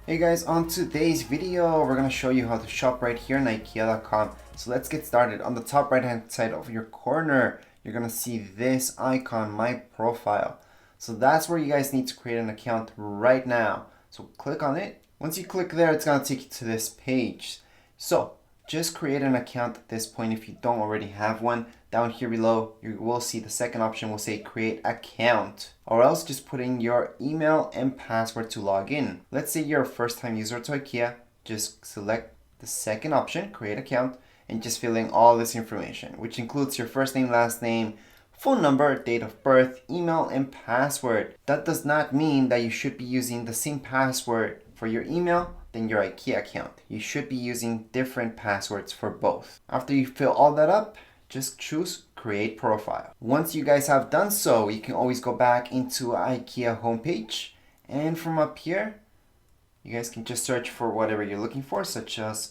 Hey guys, on today's video, we're going to show you how to shop right here on iKea.com. So let's get started. On the top right hand side of your corner, you're going to see this icon, My Profile. So that's where you guys need to create an account right now. So click on it. Once you click there, it's going to take you to this page. So just create an account at this point if you don't already have one. Down here below, you will see the second option will say create account, or else just put in your email and password to log in. Let's say you're a first time user to IKEA, just select the second option, create account, and just fill in all this information, which includes your first name, last name, phone number, date of birth, email, and password. That does not mean that you should be using the same password for your email than your IKEA account. You should be using different passwords for both. After you fill all that up, just choose create profile. Once you guys have done so, you can always go back into IKEA homepage, and from up here you guys can just search for whatever you're looking for, such as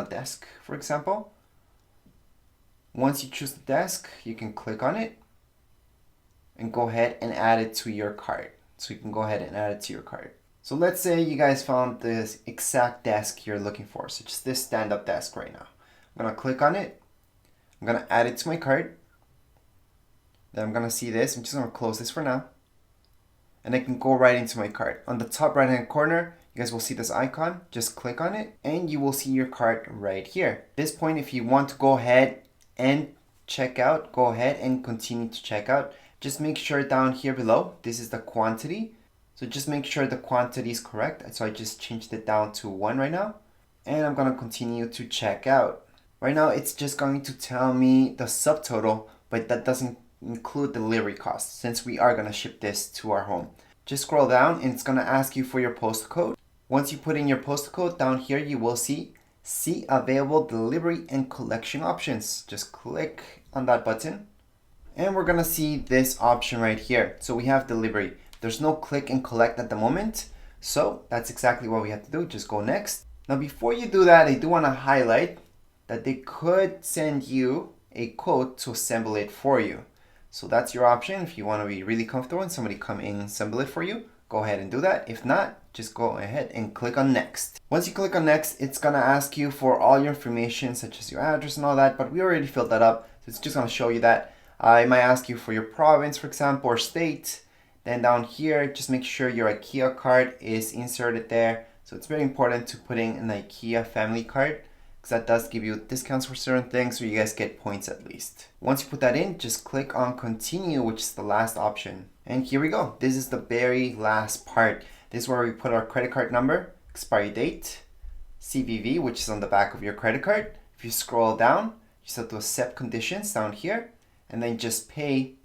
desk, for example. Once you choose the desk, you can click on it and go ahead and add it to your cart. So you can go ahead and add it to your cart. So let's say you guys found this exact desk you're looking for, such as this stand-up desk right now. I'm gonna click on it. I'm gonna add it to my cart. Then I'm gonna see this. I'm just gonna close this for now. And I can go right into my cart. On the top right hand corner, you guys will see this icon. Just click on it and you will see your cart right here. At this point, if you want to go ahead and check out, go ahead and continue to check out. Just make sure down here below, this is the quantity. So just make sure the quantity is correct. So I just changed it down to 1 right now. And I'm gonna continue to check out. Right now, it's just going to tell me the subtotal, but that doesn't include delivery costs since we are going to ship this to our home. Just scroll down and it's going to ask you for your postal code. Once you put in your postal code, down here you will see available delivery and collection options. Just click on that button and we're going to see this option right here. So we have delivery. There's no click and collect at the moment. So that's exactly what we have to do. Just go next. Now, before you do that, I do want to highlight that they could send you a quote to assemble it for you. So that's your option. If you want to be really comfortable and somebody come in and assemble it for you, go ahead and do that. If not, just go ahead and click on next. Once you click on next, it's going to ask you for all your information, such as your address and all that, but we already filled that up. So it's just going to show you that. It might ask you for your province, for example, or state. Then down here, just make sure your IKEA card is inserted there. So it's very important to put in an IKEA family card, that does give you discounts for certain things, so you guys get points at least. Once you put that in, just click on continue, which is the last option. And here we go. This is the very last part. This is where we put our credit card number, expiry date, CVV, which is on the back of your credit card. If you scroll down, you just have to accept conditions down here, and then just pay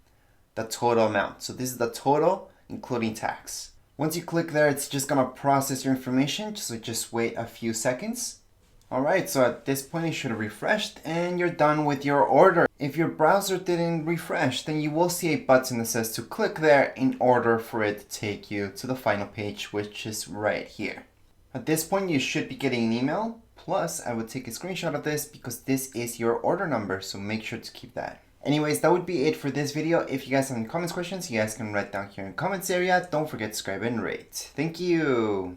the total amount. So this is the total, including tax. Once you click there, it's just gonna process your information, so just wait a few seconds. Alright, so at this point it should have refreshed and you're done with your order. If your browser didn't refresh, then you will see a button that says to click there in order for it to take you to the final page, which is right here. At this point, you should be getting an email. Plus, I would take a screenshot of this because this is your order number, so make sure to keep that. Anyways, that would be it for this video. If you guys have any comments, questions, you guys can write down here in the comments area. Don't forget to subscribe and rate. Thank you!